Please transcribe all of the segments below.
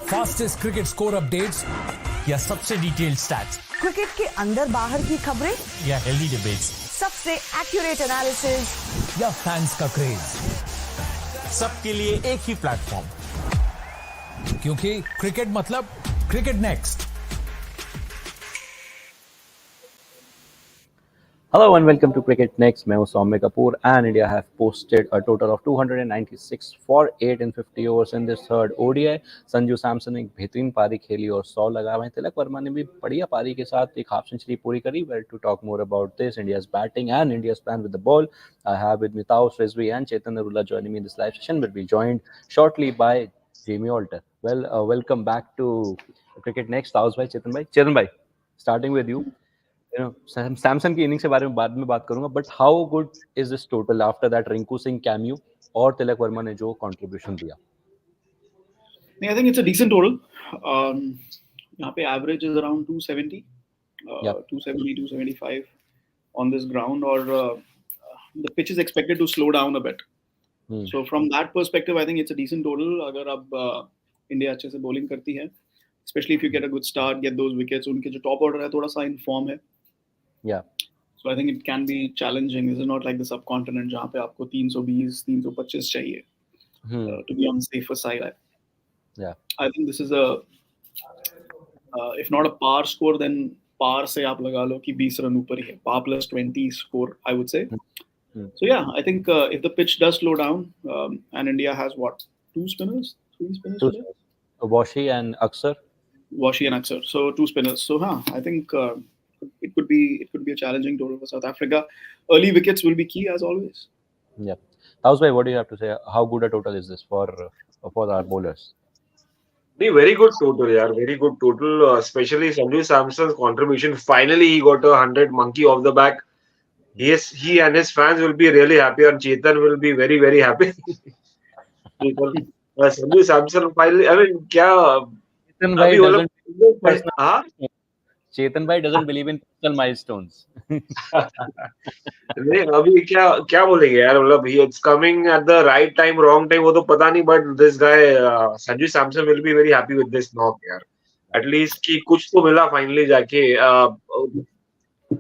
Fastest cricket score updates या सबसे detailed stats, cricket के अंदर बाहर की खबरें या हेल्दी डिबेट्स, सबसे एक्यूरेट एनालिसिस या फैंस का क्रेज, सबके लिए एक ही प्लेटफॉर्म, क्योंकि क्रिकेट मतलब cricket next. Hello and welcome to CricketNext. मैं हूं सौम्य Kapoor and India have posted a total of 296 for 8 in 50 overs in this third ODI. Sanju Samson ने एक बेहतरीन पारी खेली और 100 लगा वहीं तिलक वर्मा ने भी बढ़िया पारी के साथ एक हाफ सेंचुरी पूरी करी. Well, to talk more about this, India's batting and India's plan with the ball, I have with me Taos Rizvi and Chetan Narula joining me in this live session. Will be joined shortly by Jamie Alter. Well, welcome back to CricketNext. Taos bhai, Chetan bhai, starting with you. Samson की innings के बारे में बाद में बात करूंगा, but how good is this total after that Rinku Singh cameo और तिलक वर्मा ने जो कंट्रीब्यूशन दिया? I think it's a decent total. यहाँ पे average is around 270, 270 275 on this ground, or the pitch is expected to slow down a bit. So from that perspective, I think it's a decent total. अगर अब India अच्छे से bowling करती है, especially if you get a good start, get those wickets, उनके जो top order है थोड़ा सा इन फॉर्म है. So I think it can be challenging. This is not like the subcontinent जहाँ पे आपको 320 325 चाहिए to be on the safer side. I think this is a if not a par score, then par से आप लगा लो कि 20 run ऊपर ही है. Par plus 20 score, I would say. So yeah, I think if the pitch does slow down, and India has what, 3 spinners today? Washi and Aksar. So 2 spinners. So I think it could be a challenging total for South Africa. Early wickets will be key as always. Yeah. Taos bhai, what do you have to say? How good a total is this for our bowlers? Very good total, yaar. Very good total. Especially Sanju Samson's contribution. Finally, he got 100 monkey off the back. Yes, he and his fans will be really happy, and Chetan will be very, very happy. Sanju Samson finally. I mean, Chetan bhai doesn't believe in personal milestones. नहीं, अभी क्या बोलेंगे यार, मतलब it's coming at the right time, wrong time, वो तो पता नहीं, but this guy Sanju Samson will be very happy with this knock यार. At least कि कुछ तो मिला finally जाके.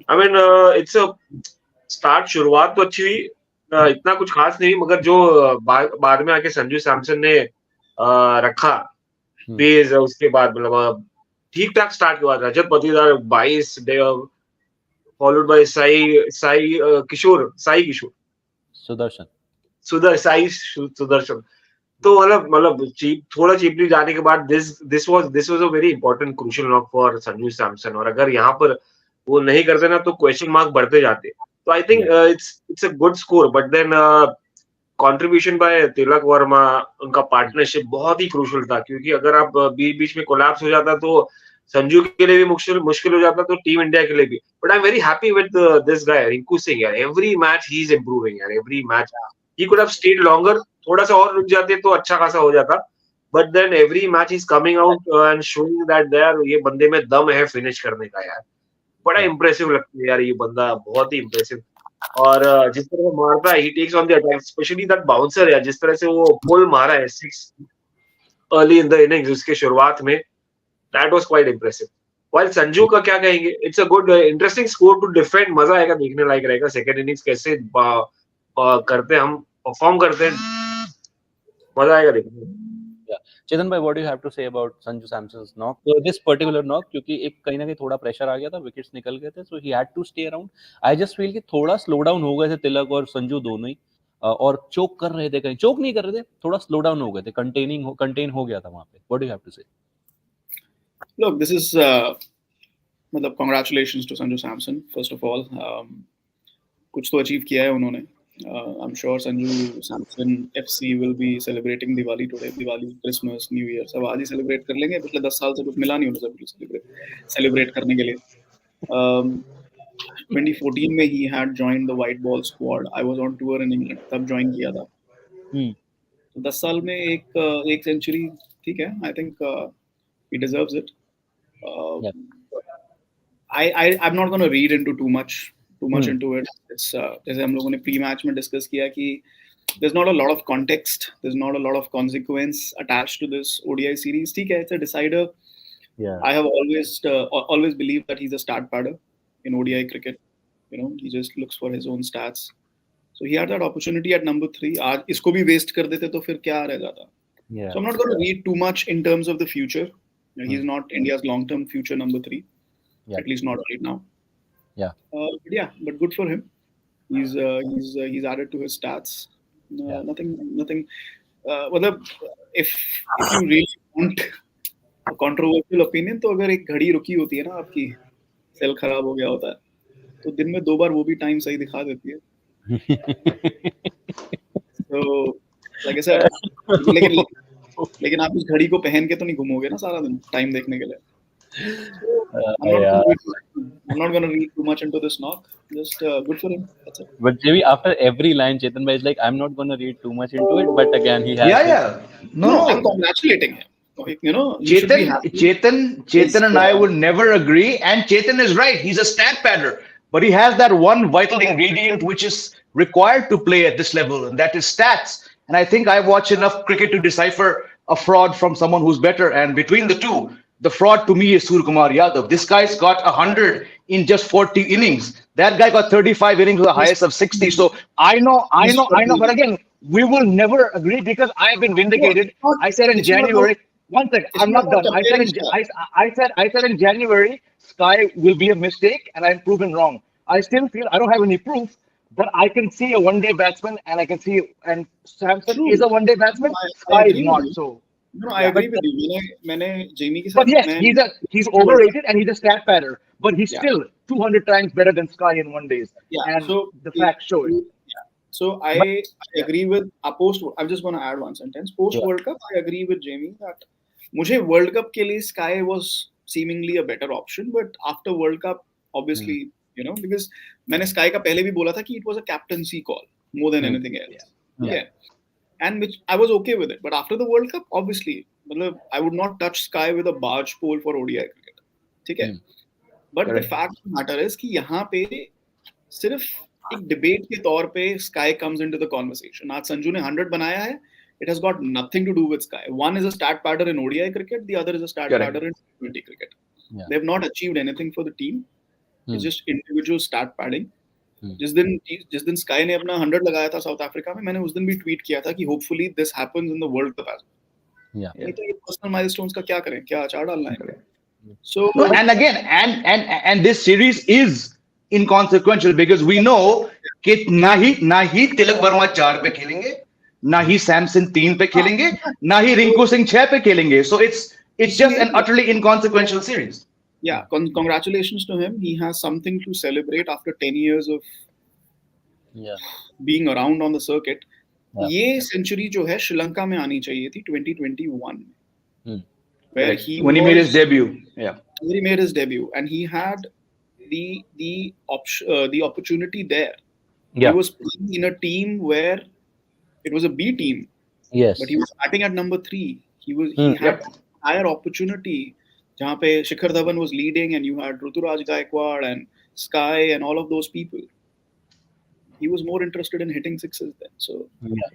I mean, it's a start. शुरुआत तो अच्छी हुई, इतना कुछ खास नहीं, मगर जो बाद में आके संजू सैमसन ने रखा पेस, उसके बाद मतलब ठीक ठाक स्टार्ट हुआ. रजत पाटीदार 22 फॉलोड बाय साई किशोर सुदर्शन. तो मतलब थोड़ा चीपली जाने के बाद this was a very important crucial knock for Sanju Samson. और अगर यहाँ पर वो नहीं करते ना तो क्वेश्चन मार्क बढ़ते जाते. तो I think it's a good score, but then contribution by Tilak Varma, उनका पार्टनरशिप बहुत ही क्रूशियल था, क्योंकि अगर आप बीच में कोलैप्स हो जाता तो संजू के लिए भी मुश्किल हो जाता, तो टीम इंडिया के लिए भी. But I am very happy with this guy Rinku Singh यार. Every match he is improving यार. Every match he could have stayed longer, थोड़ा सा और रुक जाते तो अच्छा खासा हो जाता. But then every match is coming out and showing that there ये बंदे में दम है फिनिश करने का यार. बड़ा इंप्रेसिव लगता है यार ये बंदा, बहुत ही इंप्रेसिव. और जिस तरह से मारता है, he takes on the attack, specially that bouncer यार, जिस तरह से वो पुल मारा है 6 अर्ली इन द इनिंग्स उसके शुरुआत में, that was quite impressive. While Sanju का क्या कहेंगे, it's a good interesting score to defend. मजा आएगा, देखने लायक रहेगा सेकंड इनिंग्स कैसे करते हम परफॉर्म करते हैं, मजा आएगा देखने. Chetan bhai, what do you have to say about Sanju Samson's knock? This particular knock, क्योंकि एक कहीं ना कहीं थोड़ा प्रेशर आ गया था, विकेट्स निकल गए थे, so he had to stay around. I just feel कि थोड़ा स्लो डाउन हो गए थे तिलक और संजू दोनों ही, और चोक कर रहे थे, कहीं चोक नहीं कर रहे थे, थोड़ा स्लो डाउन हो गए थे, कंटेन हो गया था वहां पे. What do you have to say? Look, this is मतलब congratulations to Sanju Samson first of all. कुछ तो अचीव किया है उन्होंने. I'm sure Sanju Samson FC will be celebrating Diwali today. Diwali, Christmas, New Year सब आज ही celebrate कर लेंगे. पिछले 10 साल से कुछ मिला नहीं उन्हें सब सेलिब्रेट करने के लिए. 2014 में he had joined the white ball squad. I was on tour in England, तब ज्वाइन किया था. 10 साल में एक सेंचुरी, ठीक है. I think he deserves it. I'm not going to read into too much into it. It's जैसे हम लोगों ने प्री मैच में डिस्कस किया कि there's not a lot of context. There's not a lot of consequence attached to this ODI series. ठीक है, it's a decider. Yeah. I have always believed that he's a stat padder in ODI cricket. You know, he just looks for his own stats. So he had that opportunity at number 3. आज इसको भी waste कर देते तो फिर क्या रह जाता? Yeah. So I'm not going to read too much in terms of the future. He's not India's long-term future number 3. Yeah. At least not right now. Yeah. But good for him. He's added to his stats. Nothing. मतलब if you really want a controversial opinion, तो अगर एक घड़ी रुकी होती है ना आपकी, सेल खराब हो गया होता है, तो दिन में 2 बार वो भी टाइम सही दिखा देती है. So like I said, लेकिन आप इस घड़ी को पहन के तो नहीं घूमोगे ना सारा दिन टाइम देखने के लिए. I'm not gonna read too much into this knock. Just good for him. That's it. But JB, after every line, Chetan bhai is like, I'm not gonna read too much into it. But again, he has. Yeah. No. I'm congratulating him. You know, you should be happy. Chetan and I would never agree. And Chetan is right. He's a stat padder, but he has that one vital ingredient which is required to play at this level, and that is stats. And I think I've watched enough cricket to decipher a fraud from someone who's better. And between the two, the fraud to me is Suryakumar Yadav. This guy's got 100 in just 40 innings. That guy got 35 innings with the highest of 60. So I know. But again, we will never agree because I've been vindicated. I said in January. One second, I'm not done. I said in January, Sky will be a mistake, and I'm proven wrong. I still feel I don't have any proof, but I can see a one-day batsman, and I can see, and Samson is a one-day batsman. Sky is not. So. No, I agree with you. मैंने Jamie के साथ. But yes, he's overrated and he's a stat padder, but he's still 200 times better than Sky in 1 day. Yeah. And so the facts show it. Yeah. So I agree with post. I'm just going to add one sentence. Post World Cup, I agree with Jamie that मुझे World Cup के लिए Sky was seemingly a better option, but after World Cup, obviously, you know, because मैंने Sky का पहले भी बोला था कि it was a captaincy call more than anything else. Yeah. And which I was okay with it. But after the World Cup, obviously, I would not touch Sky with a barge pole for ODI cricket. ठीक है? But the fact of the matter is कि यहाँ पे सिर्फ एक debate के तौर पे Sky comes into the conversation. आज संजू ने 100 बनाया है. It has got nothing to do with Sky. One is a stat padder in ODI cricket. The other is a stat padder in T20 cricket. Yeah. They have not achieved anything for the team. It's just individual stat padding. जिस दिन Sky ने अपना 100 लगाया था south Africa में, मैंने उस दिन भी ट्वीट किया था कि hopefully this happens in the world cup as well. नहीं तो ये पर्सनल माइलस्टोन्स का क्या करें, क्या अचार डालना है. So and again and this series is inconsequential because we know कि ना ही तिलक वर्मा 4 पे खेलेंगे, ना ही सैमसन 3 पे खेलेंगे, ना ही रिंकू सिंह 6 पे खेलेंगे. So it's just an utterly inconsequential series. Yeah, congratulations to him. He has something to celebrate after 10 years of being around on the circuit. ये century जो है श्रीलंका में आनी चाहिए थी 2021 में, where when he made his debut. When he made his debut, and he had the opportunity there. He was playing in a team where it was a B team. Yes. But he was batting at number 3. He had higher opportunity. जहाँ पे Shikhar Dhawan was leading and you had Rituraj Gaekwad and Sky and all of those people. He was more interested in hitting sixes then. So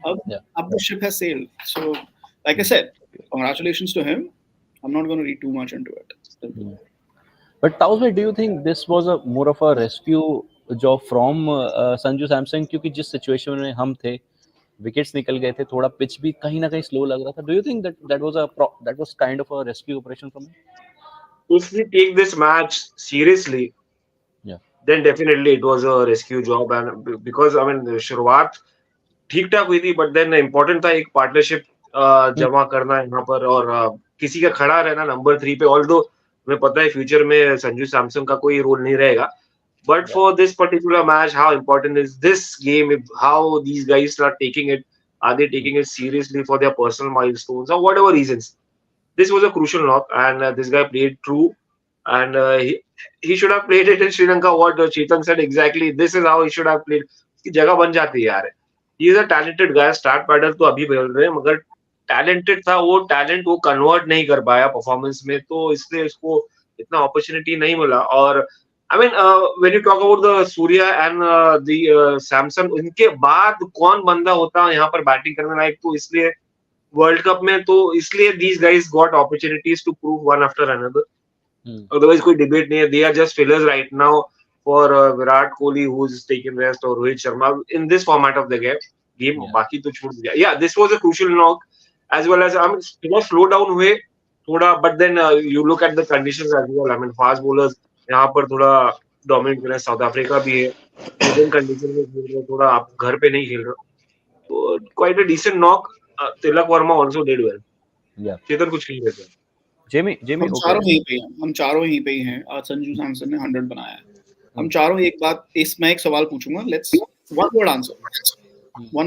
up the ship has sailed. So like I said, congratulations to him. I'm not going to read too much into it. But Tausbhai, do you think this was a more of a rescue job from Sanju Samson? क्योंकि जिस situation में हम थे, wickets निकल गए थे, थोड़ा pitch भी कहीं ना कहीं slow लग रहा था. Do you think that was kind of a rescue operation from him? If we take this match seriously, then definitely it was a rescue job, and because I mean शुरुआत ठीक ठाक हुई थी, but then important था एक partnership जमा करना यहाँ पर और किसी का खड़ा रहना नंबर 3 पे. Although हमें पता है फ्यूचर में संजू सैमसन का कोई रोल नहीं रहेगा, but for this particular match, how important is this game? How these guys are taking it? Are they taking it seriously for their personal milestones or whatever reasons? This was a crucial knock, and this guy played true, and he should have played it in Sri Lanka. What Chetan said exactly. This is how he should have played. उसकी जगह बन जाती है यार. He is a talented guy. Start padder तो अभी बोल रहे हैं, मगर talented था. वो talent वो convert नहीं कर पाया performance में, तो इसलिए इसको इतना opportunity नहीं मिला. और I mean, when you talk about the Surya and the Samson, उनके बाद कौन बंदा होता है यहाँ पर बैटिंग करने लायक? तो इसलिए वर्ल्ड कप में तो इसलिए these guys got opportunities to prove one after another. Otherwise कोई डिबेट नहीं है. They are just fillers right now for Virat Kohli, who's taken rest, or Rohit Sharma in this format of the game. बाकी तो छूट गया. Yeah, this was a crucial knock, as well as थोड़ा slow down हुए थोड़ा, but then you look at the conditions as well. I mean, fast bowlers यहाँ पर थोड़ा डोमिनेट कर रहे हैं. साउथ अफ्रीका भी है, इंडियन कंडीशन में खेल रहे, थोड़ा आप घर पे नहीं खेल रहे, तो quite a decent knock. Tilak Varma also did well. Chetan कुछ खेल रहे थे. जेमी हम चारों यहीं पे ही हैं. आज संजू सैमसन ने 100 बनाया है. हम चारों एक बात, मैं एक सवाल पूछूंगा. Let's one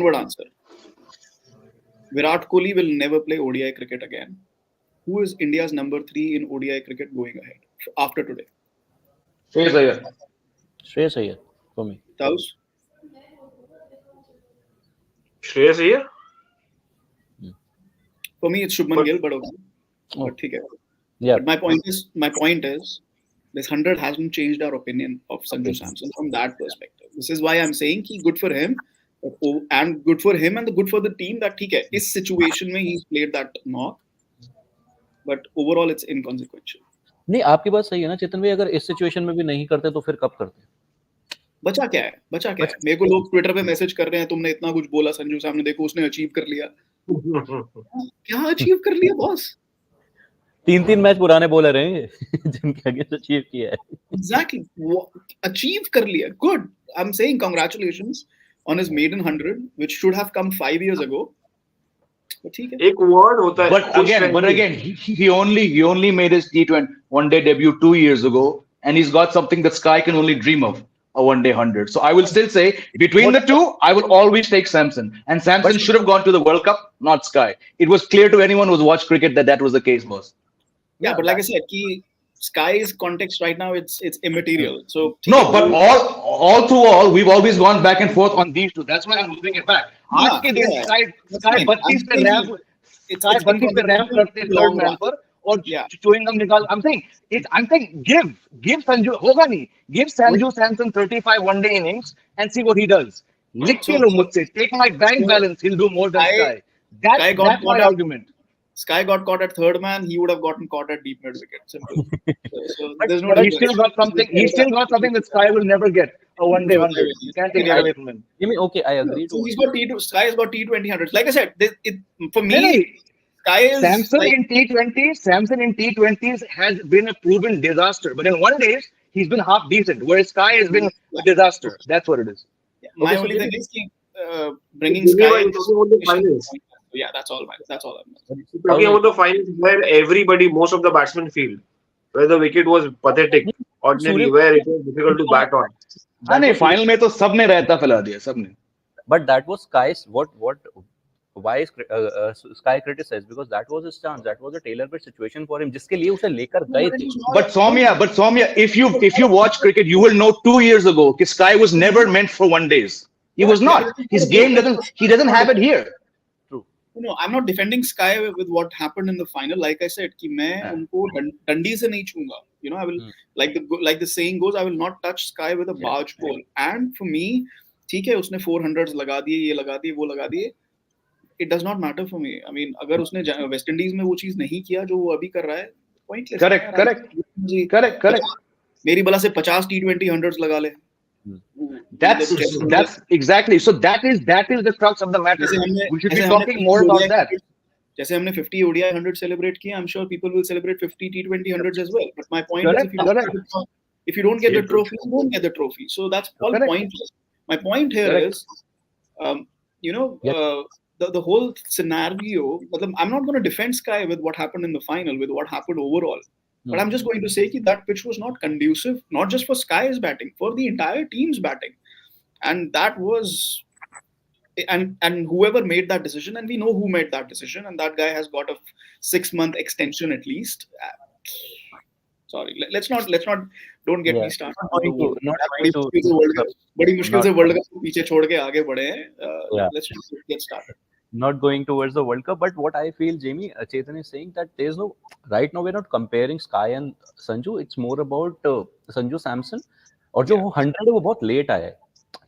word answer. Virat Kohli will never play ODI cricket again. Who is India's number 3 in ODI cricket going ahead after today? Shreyas Iyer for me. Taus? Shreyas Iyer. For me, it's Shubman Gill, but okay. But ठीक है. Yeah. But my point is, this 100 hasn't changed our opinion of Sanju Samson from that perspective. This is why I'm saying कि good for him, and good for him and good for the team that ठीक है. इस situation में he's played that knock, but overall it's inconsequential. नहीं, आपकी बात सही है ना चेतन भाई. अगर इस सिचुएशन में भी नहीं करते तो फिर कब करते? बचा क्या है? मेरे को लोग ट्विटर पे मैसेज कर रहे हैं, तुमने इतना कुछ बोला संजू सामने, देखो उसने अचीव कर लिया. क्या अचीव कर लिया बॉस? 3 मैच पुराने बॉलर हैं जिनके अगेंस्ट अचीव किया है. Exactly. अचीव कर लिया. Good. I'm saying congratulations on his maiden 100, which should have come 5 years ago. But ठीक है. एक वर्ड होता है. But again, he only made his T20 one-day debut 2 years ago, and he's got something that Sky can only dream of, a one-day 100. So I will still say, between the two, I will always take Samson. And Samson should have gone to the World Cup, not Sky. It was clear to anyone who's watched cricket that was the case, boss. Yeah, but like I said, Sky's context right now, it's immaterial. So no, but all through all, we've always gone back and forth on these two. That's why I'm moving it back. आज के दिन Sky 32 पे ramp करते third man पर और chewing gum निकाल. I'm saying give Sanju, होगा नहीं. Give Sanju Samson 35 one-day innings and see what he does. लिख के लो मुझसे. Take my bank balance. He'll do more than Sky. That's my argument. Sky got caught at third man, he would have gotten caught at deep mid wicket. Simple. So there's no. He still got something. He still got something that Sky will never get. A one-day 100. You can't take it away from him. Okay, I agree. So he's got Sky has got T20 100s. Like I said, for me, Sky is Samson in T20s has been a proven disaster. But in one days, he's been half decent. Whereas Sky has been a disaster. That's what it is. My only thing is bringing Sky into the finals. Yeah, that's all. Talking about the finals where everybody, most of the batsmen field, where the wicket was pathetic, ordinary, where it was difficult to bat on. नहीं, final में तो सबने रहता फैला दिया, सबने. But that was Sky's why is Sky criticized? Because that was his chance. That was a tailor-made situation for him, जिसके लिए उसे लेकर गए थे. But Soumya, if you watch cricket, you will know 2 years ago that Sky was never meant for one days. He was not. His game doesn't have it here. No, I'm not defending Sky with what happened in the final. Like I said, कि मैं उनको डंडी से नहीं छूंगा. You know, I will like the saying goes, I will not touch Sky with a barge pole. And for me, ठीक है, उसने 400s लगा दिए, ये लगा दिए, वो लगा दिए. It does not matter for me. I mean, अगर उसने वेस्ट इंडीज में वो चीज नहीं किया जो वो अभी कर रहा है, pointless. Correct. मेरी बला से 50 T20 100s लगा ले. That's exactly. So that is the crux of the matter. We should be talking more about that. जैसे हमने 50 ODI 100 celebrate किया, I'm sure people will celebrate 50 T20 100s as well. But my point is, if you don't get the trophy, you don't get the trophy. So that's all pointless. My point here is, the whole scenario. I'm not going to defend Sky with what happened in the final, with what happened overall. But I'm just going to say that pitch was not conducive, not just for Sky's batting, for the entire team's batting. And that was, and whoever made that decision, and we know who made that decision, and that guy has got a 6-month extension at least. Sorry, let's not, don't get me started. बड़ी मुश्किल से world cup पीछे छोड़ के आगे बढ़े हैं. Let's just get started. not going towards the World Cup. But what I feel, Jamie, Chetan is saying that there's no right now. We're not comparing Sky and Sanju. It's more about Sanju Samson. और जो 100 है वो बहुत late आया है.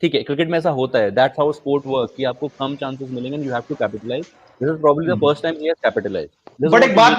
ठीक है, cricket में ऐसा होता है. That's how sport works. कि आपको कम chances मिलेंगे and you have to capitalize. This is probably the first time he has capitalized. But एक बात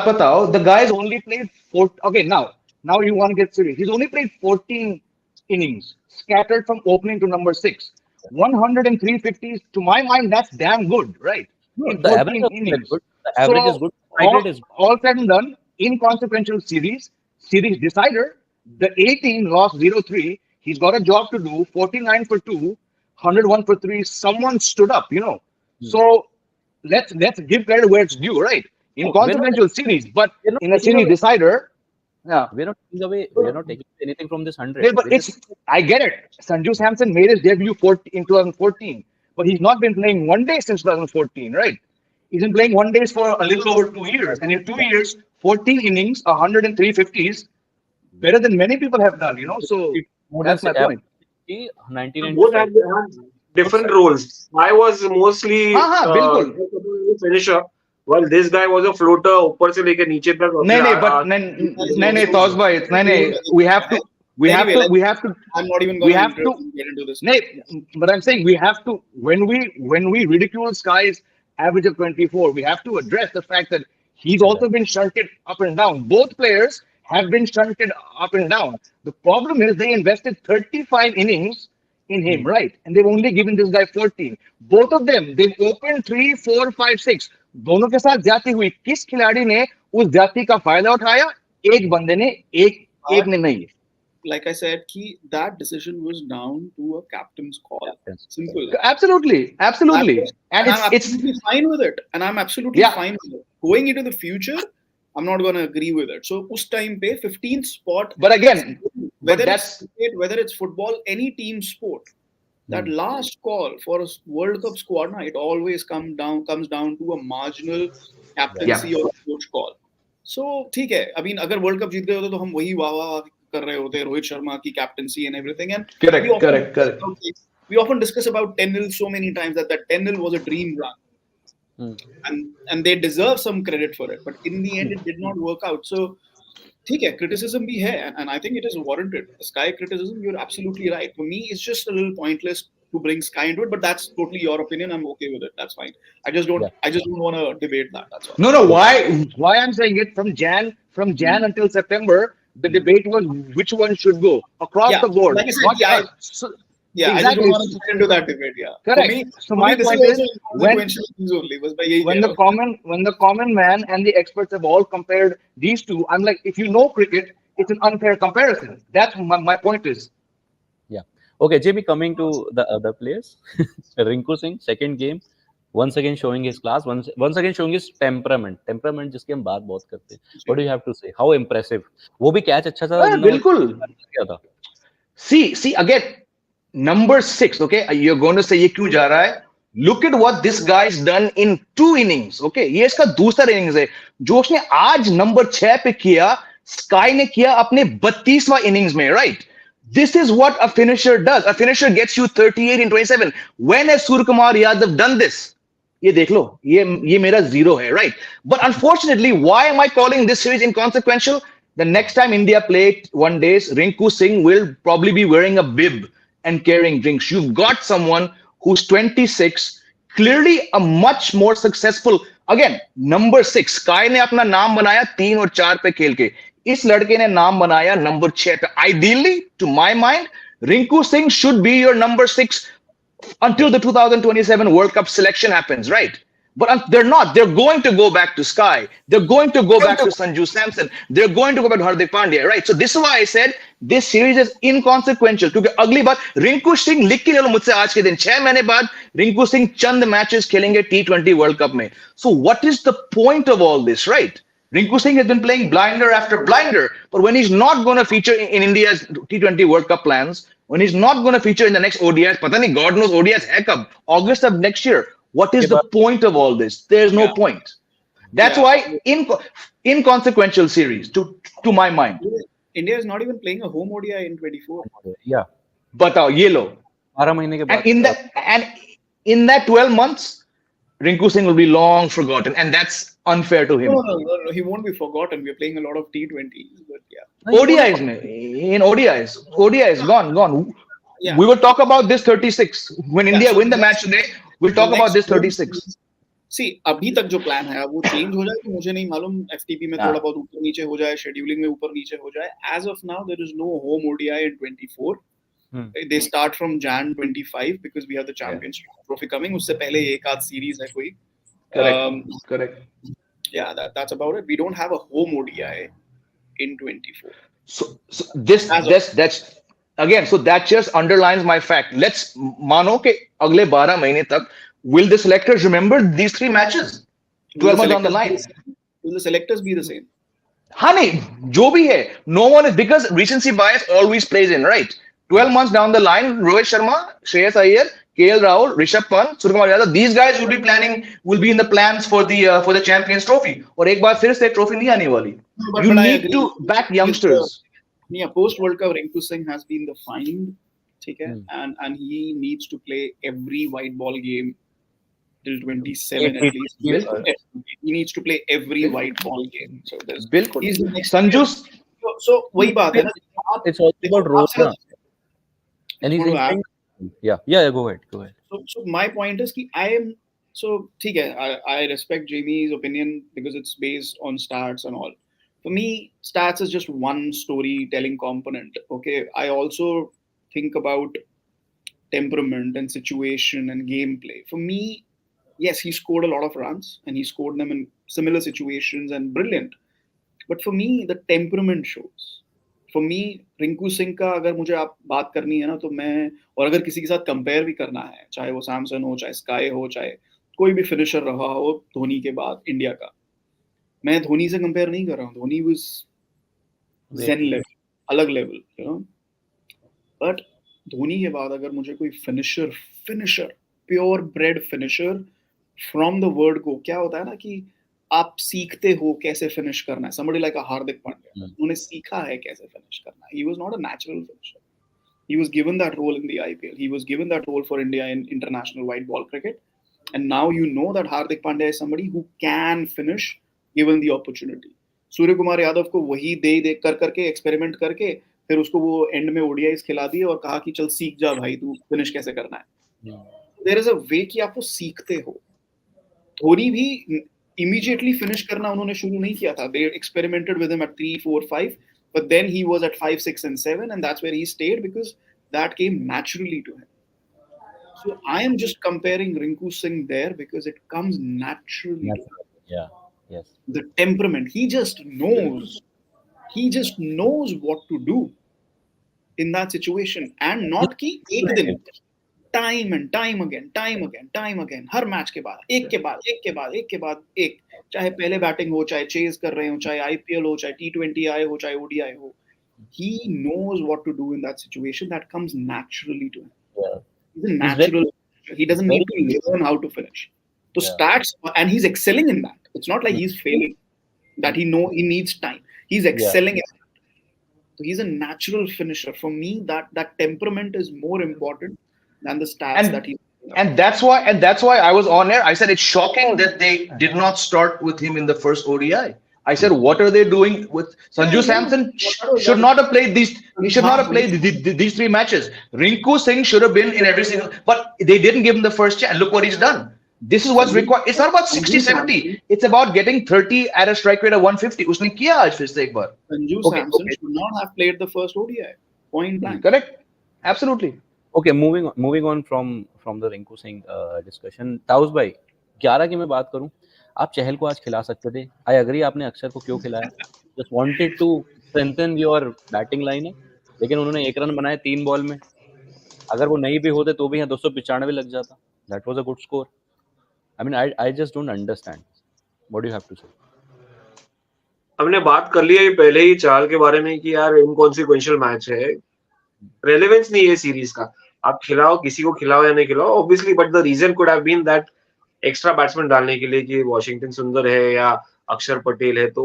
बताओ, the guy has only played 4. Okay, now you want to get serious. He's only played 14 innings, scattered from opening to number 6. 103 50s, to my mind, that's damn good, right? In The average 14 is innings. good. The average is good. Strike rate is good. All said and done, inconsequential series decider, the 18 lost 0-3. He's got a job to do. 49 for 2, 101 for 3. Someone stood up, So let's give credit where it's due, right? Inconsequential series, but in a series decider, yeah. We're not taking anything from this 100. Yeah, but I get it. Sanju Samson made his debut in 2014, but he's not been playing one day since 2014, right? He's been playing one days for a little over 2 years, and in 2 years, 14 innings, 103 50s, better than many people have done, So that's my point. Both have different roles. I was mostly finisher. Well, this guy was a floater, ऊपर से लेके नीचे तक. नहीं, Tawz bhai, we have to. I'm not even going to get into this. But I'm saying we have to, when we ridicule Sky's average of 24, we have to address the fact that he's also been shunted up and down. Both players have been shunted up and down. The problem is they invested 35 innings in him, right? And they've only given this guy 14. Both of them, they've opened 3, 4, 5, 6. दोनों के साथ जाती हुई किस खिलाड़ी ने उस जाति का फायदा उठाया? एक बंदे ने, एक ने नहीं. Like I said, that decision was down to a captain's call. Simple. Absolutely. And I'm absolutely fine with it. And I'm absolutely fine with it. Going into the future, I'm not going to agree with it. So, us time pe 15th spot. But again, whether it's football, any team sport, that last call for a World Cup squad, it always comes down to a marginal captaincy or coach call. So, ठीक है. I mean, अगर World Cup जीत गए होते तो हम वही वाह कर रहे होते, रोहित शर्मा की captaincy and everything. And correct. We often discuss about 10-0 so many times that 10-0 was a dream run. And they deserve some credit for it. But in the end, it did not work out. So, ठीक है, criticism भी है, and I think it is warranted. Sky criticism, you're absolutely right. For me, it's just a little pointless to bring Sky into it, but that's totally your opinion. I'm okay with it. That's fine. I just don't want to debate that. That's all. No. Why I'm saying it from Jan until September, the debate was which one should go across the board. Like I said, I just don't want to get into that debate. Yeah, correct. So my point is when the common man and the experts have all compared these two, I'm like, if you know cricket, it's an unfair comparison. That's my point is. Yeah. Okay, JB, coming to the other players, Rinku Singh, second game, once again showing his class, once again showing his temperament जिसकी हम बात बहुत करते हैं. What do you have to say? How impressive? वो भी catch अच्छा था. बिल्कुल. See again. Number 6, okay? You're going to say ये क्यों जा रहा है? Look at what this guy's done in 2 innings, okay? ये इसका दूसरा innings है. जो उसने आज number 6 पे किया, Sky ने किया अपने 32वां innings में, right? This is what a finisher does. A finisher gets you 38 in 27. When has Suryakumar Yadav done this? ये देख लो, ये मेरा 0 है, right? But unfortunately, why am I calling this series inconsequential? The next time India play one days, Rinku Singh will probably be wearing a bib and carrying drinks. You've got someone who's 26, clearly a much more successful, again, number 6. Sky ने अपना नाम बनाया 3 और 4 पे खेल के. इस लड़के ने नाम बनाया number 6 पे. Ideally, to my mind, Rinku Singh should be your number 6 until the 2027 World Cup selection happens, right? But they're not. They're going to go back to Sky. They're going to go back to Sanju Samson. They're going to go back to Hardik Pandya, right? So this is why I said this series is inconsequential. क्योंकि अगली बार रिंकू सिंह लिख के ले लो मुझसे आज के दिन 6 महीने बाद रिंकू सिंह चंद मैचेस खेलेंगे T20 World Cup में. So what is the point of all this, right? Rinku Singh has been playing blinder after blinder, but when he's not going to feature in India's T20 World Cup plans, when he's not going to feature in the next ODIs, पता नहीं God knows ODIs है कब, August of next year. What is the point of all this? There's no point. That's why inconsequential series to my mind. India is not even playing a home ODI in 24. Yeah. Batao, ye lo. 12 महीने के बाद. And in that 12 months, Rinku Singh will be long forgotten, and that's unfair to him. No, he won't be forgotten. We're playing a lot of T20s, but yeah. ODIs, in ODIs, gone. Yeah. We will talk about this 36 when India so win the match today. We'll talk about this 36. See, अभी तक जो plan है वो change हो जाए तो मुझे नहीं मालूम. FTP में थोड़ा बहुत ऊपर नीचे हो जाए, शेड्यूलिंग में ऊपर नीचे हो जाए. As of now, there is no home ODI in 24. They start from Jan 25 because we have the Champions Trophy coming. उससे पहले एक आध सीरीज है कोई. Correct. Yeah, that's about it. We don't have a home ODI in 24. So that's again. So that just underlines my fact. Let's मानो कि अगले 12 महीने तक will the selectors remember these 3 matches? 12 months down the line. Will the selectors be the same? हाँ नहीं, जो भी है, no one is, because recency bias always plays in, right? 12 months down the line, Rohit Sharma, Shreyas Iyer, KL Rahul, Rishabh Pant, Suryakumar Yadav, these guys will be in the plans for the Champions Trophy. और एक बार फिर से trophy नहीं आने वाली. You need to back youngsters. Yeah, post World Cup, Rinku Singh has been the find, ठीक है, and he needs to play every white ball game till 27 at least. He needs to play every white ball game. So there's he's the next Sanju. So वही बात है ना. It's also about roles. And he's yeah. Go ahead. So my point is कि I am ठीक है. I respect Jamie's opinion because it's based on stats and all. For me, stats is just one storytelling component. Okay, I also think about temperament and situation and gameplay. For me, yes, he scored a lot of runs and he scored them in similar situations and brilliant. But for me, the temperament shows. For me, Rinku Singh का अगर मुझे आप बात करनी है ना तो मैं, और अगर किसी के साथ कंपेयर भी करना है, चाहे वो सैमसन हो, चाहे स्काई हो, चाहे कोई भी फिनिशर रहा हो धोनी के बाद इंडिया का, मैं धोनी से कंपेयर नहीं कर रहा हूँ. धोनी वाज zen लेवल, अलग level, you know. But Dhoni के बाद अगर मुझे कोई finisher pure bread finisher from the word को, क्या होता है ना कि आप सीखते हो कैसे फिनिश करना है. somebody like a Hardik Pandya, उन्होंने सीखा है कैसे फिनिश करना है. he was not a natural finisher. He was given that role in the IPL. He was given that role for India in international white ball cricket. And now you know that Hardik Pandya is somebody who can finish given the opportunity. Surya Kumar Yadav को वही दे करके experiment करके फिर उसको वो and में ODIs खिला दिए और कहा कि चल सीख जा भाई, तू फिनिश कैसे करना है. देयर इज अ वे कि आप वो सीखते हो. धोनी भी इमीडिएटली फिनिश करना उन्होंने शुरू नहीं किया था. दे experimented with him at 3, 4, 5, but then he was at 5, 6 and 7 and that's where he stayed because that came naturally to him. So I am just comparing Rinku Singh there because it comes naturally. Yeah. Yes. The temperament. He just knows what to do in that situation. And not कि एक दिन, time and time again, her match के बाद एक के बाद एक, चाहे पहले बैटिंग हो, चाहे चेज कर रहे हो, चाहे IPL हो, चाहे T20 आए हो, चाहे ODI हो. He knows what to do in that situation. That comes naturally to him. Yeah. He's a natural. He doesn't need to learn how to finish. So stats, and he's excelling in that. It's not like he's failing. That he needs time. He's excelling in that. So he's a natural finisher. For me, that temperament is more important than the stats that he. And that's why I was on air. I said it's shocking that they did not start with him in the first ODI. I said, what are they doing with Sanju Samson? Should not have played these. He should not have played these 3 matches. Rinku Singh should have been in every single. But they didn't give him the first chance. Look what he's done. This is what's required. It's not about 60, 70. It's about getting 30 at a strike rate of 150. उसने किया आज फिर से एक बार. Sanju Samson should not have played the first ODI. Point blank. Correct. Absolutely. Okay, moving on from the Rinku Singh discussion. Taus भाई, 11 की मैं बात करूं, आप चहल को आज खिला सकते थे. आई एग्री, आपने अक्षर को क्यों खिलाया? Just wanted to strengthen your batting line है, लेकिन उन्होंने 1 रन बनाए 3 बॉल में. अगर वो नहीं भी होते तो भी यहाँ 295 लग जाता. That was a good score. I mean I just don't understand. What do you have to say? हमने बात कर लिया है पहले ही चाल के बारे में कि यार इनकॉन्सिक्वेंशियल मैच है, रेलेवेंस नहीं है सीरीज का. आप खिलाओ, किसी को खिलाओ या नहीं खिलाओ obviously, but the reason could have been that extra batsman डालने के लिए कि वॉशिंगटन सुंदर है या अक्षर पटेल है. तो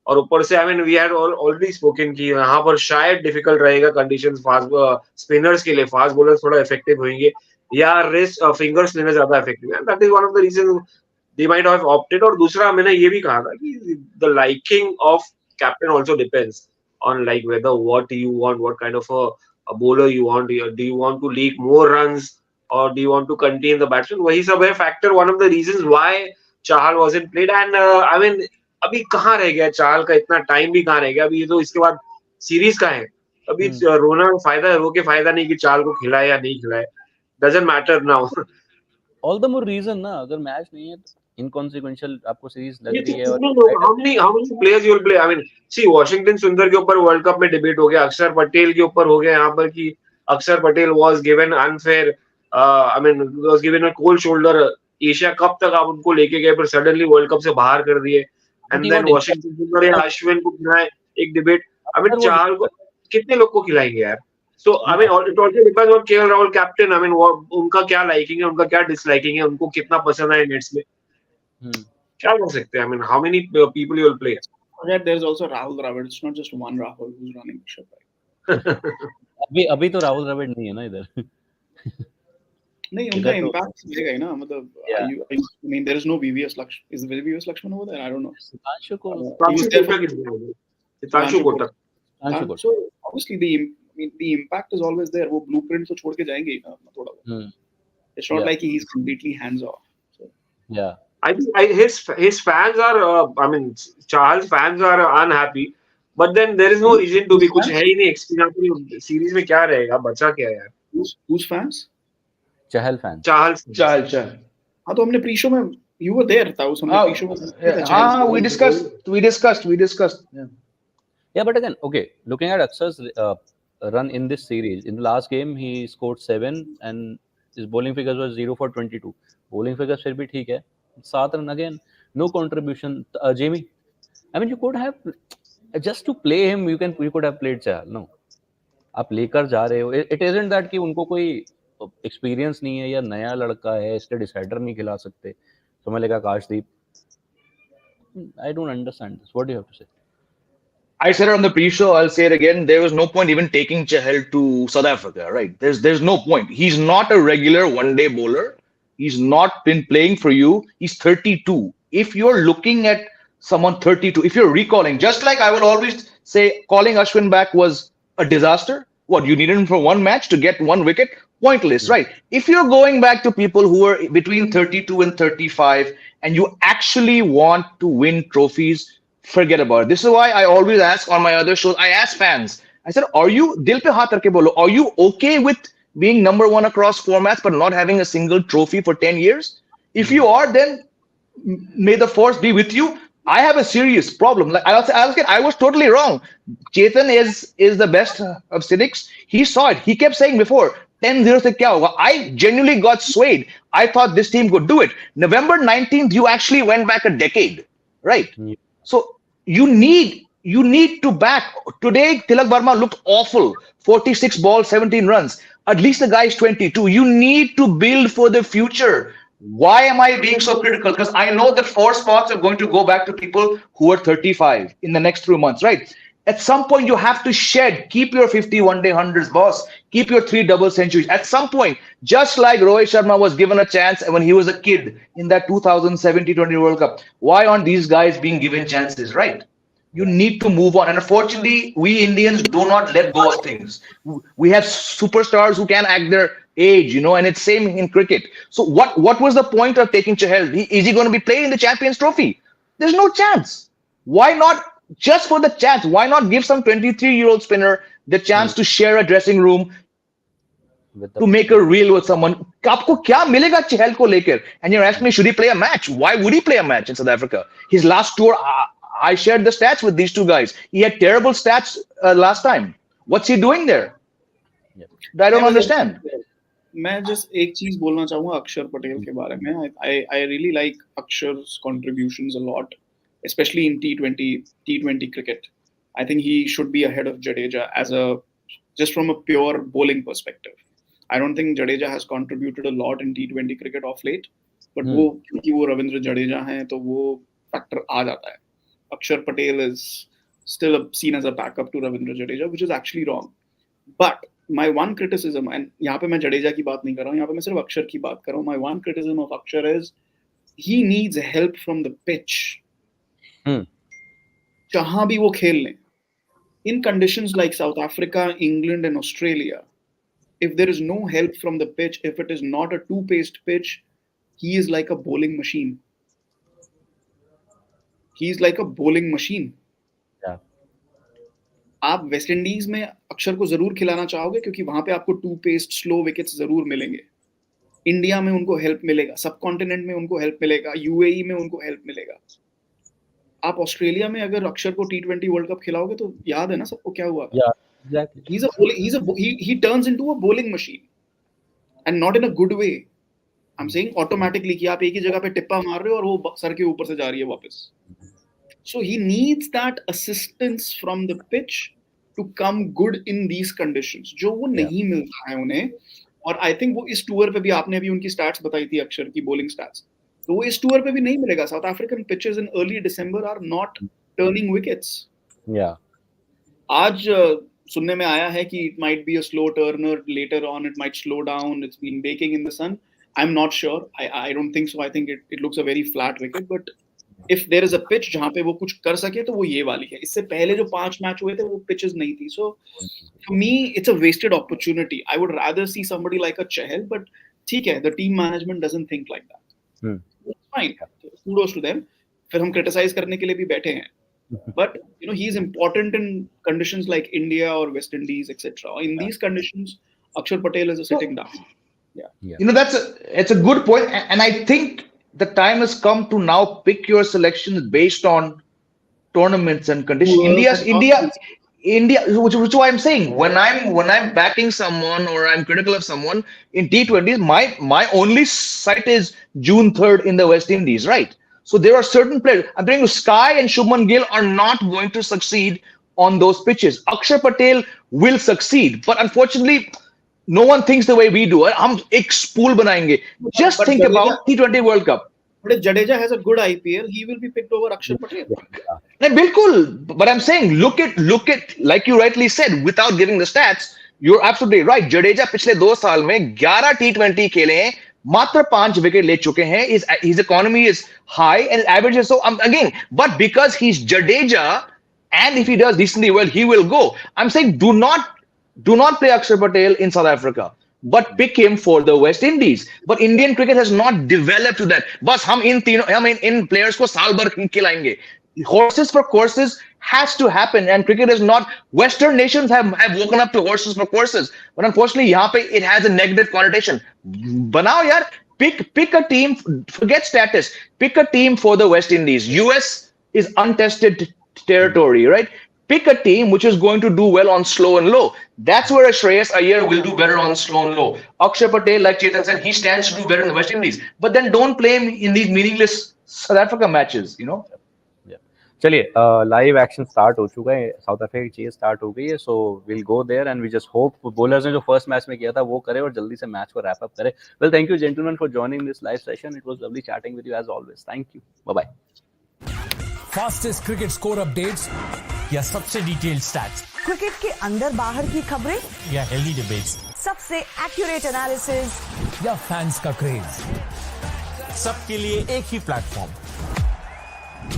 और ऊपर से I mean we had already spoken कि यहाँ पर शायद डिफिकल्ट रहेगा कंडीशंस फास्ट स्पिनर्स के लिए. फास्ट बॉलर्स थोड़ा इफेक्टिव होंगे या रिस्ट फिंगर्स लेना ज्यादा इफेक्टिव है. That is one of the reason they might have opted. और दूसरा मैंने ये भी कहा था कि the liking of captain also depends on like whether what you want, what kind of a bowler you want. Do you want to leak more runs or do you want to contain the batsman? वही सब है factor. One of the reasons why Chahal wasn't played. And I mean अभी कहाँ रह गया चाहल का, इतना time भी कहाँ रह गया अभी. तो इसके बाद सीरीज का है अभी. रोना फायदा है, रो के फायदा नहीं कि चाहल को खिलाए या नहीं खिलाए. doesn't matter now. All the more reason ना, अगर मैच नहीं है तो इनकॉन्सिक्वेंशियल आपको सीरीज लग रही है. How many players you will play? I mean, see, Washington सुंदर के ऊपर वर्ल्ड कप में डिबेट हो गया, अक्षर पटेल के ऊपर हो गया यहाँ पर कि अक्षर Patel was given unfair, I mean was given a cold shoulder. Asia cup तक आप उनको लेके गए, पर सडनली वर्ल्ड कप से बाहर कर दिए. एंड देन वॉशिंगटन सुंदर या अश्विन को खिलाए, एक डिबेट. I mean चाहल को कितने लोग को खिलाएंगे यार. So I mean it also depends on KL Rahul captain. I mean उनका क्या लाइकिंग है, उनका क्या डिसलाइकिंग है, उनको कितना पसंद है नेट्स में. क्या कर सकते हैं. I mean how many people you will play? Forget there's also Rahul Dravid. It's not just one Rahul who's running the ship. अभी तो राहुल द्रविड़ नहीं है ना इधर. नहीं उनका impact मिलेगा ही ना. मतलब I mean there is no VVS Lakshman. Is the VVS Lakshman over there? I don't know. Sitanshu Kotak. So obviously the impact is always there. वो blueprint तो छोड़ के जाएंगे ही ना थोड़ा बहुत. It's not like he's completely hands off. So. Yeah. I think his fans are. I mean, Charles fans are unhappy, but then there is no reason to be. कुछ है ही नहीं. एक्सपीरियंस सीरीज में क्या रहेगा, बचा क्या यार. Who's fans? चहल fan. Chahal. हाँ तो हमने प्री-शो में you were there था उस हमने प्री-शो में. We discussed. Yeah, but again, okay, looking at Akshar's run in this series, in the last game he scored 7 and his bowling figures was 0 for 22. Bowling figures फिर भी ठीक है. 7 run again, no contribution. Jamie, I mean you could have just to play him, you could have played Chahal. No, आप लेकर जा रहे हो. It isn't that कि उनको कोई एक्सपीरियंस नहीं है या नया लड़का है इसलिए डिसाइडर नहीं खिला सकते. समझ लेगा आकाशदीप. I don't understand this. What do you have to say? I said it on the pre-show. I'll say it again. There was no point even taking Chahal to South Africa, right? There's no point. He's not a regular one-day bowler. He's not been playing for you. He's 32. If you're looking at someone 32, if you're recalling, just like I will always say, calling Ashwin back was a disaster. What, you needed him for one match to get one wicket? Pointless, right? If you're going back to people who are between 32 and 35 and you actually want to win trophies, forget about it. This is why I always ask on my other shows, I ask fans, I said, are you, dil pe haath rakhe bolo, are you okay with being number one across formats but not having a single trophy for 10 years? If you are, then may the force be with you. I have a serious problem. Like I was totally wrong. Chetan is the best of cynics. He saw it. He kept saying before, 10-0 se kya hoga? I genuinely got swayed. I thought this team could do it. November 19th, you actually went back a decade, right? So you need to back. Today, Tilak Varma looked awful. 46 balls, 17 runs. At least the guy is 22. You need to build for the future. Why am I being so critical? Because I know that 4 spots are going to go back to people who are 35 in the next 3 months, right? At some point, you have to shed. Keep your 50 one-day hundreds, boss. Keep your 3 double centuries. At some point, just like Rohit Sharma was given a chance when he was a kid in that 2007 T20 World Cup, why aren't these guys being given chances, right? You need to move on. And unfortunately, we Indians do not let go of things. We have superstars who can act their age, and it's same in cricket. So what was the point of taking Chahal? Is he going to be playing in the Champions Trophy? There's no chance. Why not? Just for the chance, why not give some 23-year-old spinner the chance to share a dressing room, to make a reel with someone? Aapko kya milega Chahal ko lekar? And you're asking me, should he play a match? Why would he play a match in South Africa? His last tour, I shared the stats with these two guys. He had terrible stats last time. What's he doing there? I don't understand. मैं just एक चीज बोलना चाहूँगा अक्षर पटेल के बारे में. I really like Akshar's contributions a lot, especially in T20 cricket. I think he should be ahead of Jadeja just from a pure bowling perspective. I don't think Jadeja has contributed a lot in T20 cricket of late, but क्योंकि वो रविंद्र जडेजा हैं तो वो factor आ जाता है. Akshar Patel is still seen as a backup to Ravindra Jadeja, which is actually wrong. But my one criticism, and यहाँ पे मैं जडेजा की बात नहीं कर रहा हूँ, यहाँ पे मैं सिर्फ अक्षर की बात कर रहा हूँ. My one criticism of Akshar is he needs help from the pitch. जहाँ भी वो खेल लें. In conditions like South Africa, England, and Australia, if there is no help from the pitch, if it is not a two-paced pitch, he is like a bowling machine. He is like a bowling machine. Yeah. आप West Indies में अक्षर को जरूर खिलाना चाहोगे क्योंकि वहां पे आपको टू पेस्ड स्लो विकेट्स जरूर मिलेंगे. इंडिया में उनको हेल्प मिलेगा, सब कॉन्टिनेंट में उनको हेल्प मिलेगा, यूएई में उनको हेल्प मिलेगा. आप ऑस्ट्रेलिया में अगर अक्षर को T20 वर्ल्ड कप खिलाओगे तो याद है ना सबको क्या हुआ. Yeah, exactly. He turns into a bowling machine and not in a good way. I'm saying automatically कि आप एक ही जगह पे टिप्पा मार रहे हो और वो सर के ऊपर से जा रही है वापस. So he needs that assistance from the pitch to come good in these conditions, जो वो नहीं मिलता है उन्हें. और I think वो इस टूर पे भी आपने अभी उनकी स्टैट्स बताई थी अक्षर की bowling stats, तो वो इस टूर पे भी नहीं मिलेगा. South African pitches in early December are not turning wickets. Yeah. आज सुनने में आया है कि it might be a slow turner, later on it might slow down, it's been baking in the sun. I'm not sure. I don't think so. I think it looks a very flat wicket, but if there is a pitch जहाँ पे वो कुछ कर सके तो वो ये वाली है. इससे पहले जो 5 मैच हुए थे वो pitches नहीं थी. So for me it's a wasted opportunity. I would rather see somebody like a Chahal, but ठीक है, the team management doesn't think like that. It's fine. Kudos to them. फिर हम criticize करने के लिए भी बैठे हैं. But you know, he is important in conditions like India or West Indies, etc. In these conditions, Akshar Patel is a sitting down. Yeah. You know, it's a good point, and I think the time has come to now pick your selections based on tournaments and conditions. India, which why I'm saying when I'm backing someone or I'm critical of someone in T20s, my only sight is June 3rd in the West Indies, right? So there are certain players. I'm telling you, Sky and Shubman Gill are not going to succeed on those pitches. Akshar Patel will succeed, but unfortunately, no one thinks the way we do. हम एक spool बनाएंगे. Just think about T20 World Cup. But if Jadeja has a good IPL, he will be picked over Akshar Patel. नहीं बिल्कुल. But I'm saying, look at like you rightly said, without giving the stats, you're absolutely right. Jadeja पिछले 2 साल में 11 T20 खेले हैं, मात्र 5 wicket ले चुके हैं. His economy is high and average is so again. But because he's Jadeja, and if he does decently well, he will go. I'm saying do not play Akshar Patel in South Africa, but pick him for the West Indies. But Indian cricket has not developed to that. बस हम इन players को साल भर खिलाएंगे. Horses for courses has to happen, and cricket is not. Western nations have woken up to horses for courses, but unfortunately, यहाँ पे it has a negative connotation. बनाओ यार, pick a team. Forget status. Pick a team for the West Indies. US is untested territory, right? Pick a team which is going to do well on slow and low. That's where a Shreyas Iyer will do better on slow and low. Akshar Patel, like Chetan said, he stands to do better in the West Indies. But then don't play him in these meaningless South Africa matches, you know. Yeah. चलिए, live action start हो चुका है. South Africa की chase start हो गई है. So will go there and we just hope bowlers ने जो फर्स्ट मैच में किया था वो करे और जल्दी से मैच को रैप अप करे. Well, thank you gentlemen for joining this live session. It was lovely chatting with you as always. Thank you. Bye bye. Fastest cricket score updates या सबसे डिटेल्ड स्टैट्स, क्रिकेट के अंदर बाहर की खबरें या हेल्दी डिबेट्स, सबसे एक्यूरेट एनालिसिस या फैंस का क्रेज, सबके लिए एक ही प्लेटफॉर्म,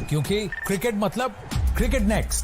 क्योंकि क्रिकेट मतलब क्रिकेट नेक्स्ट.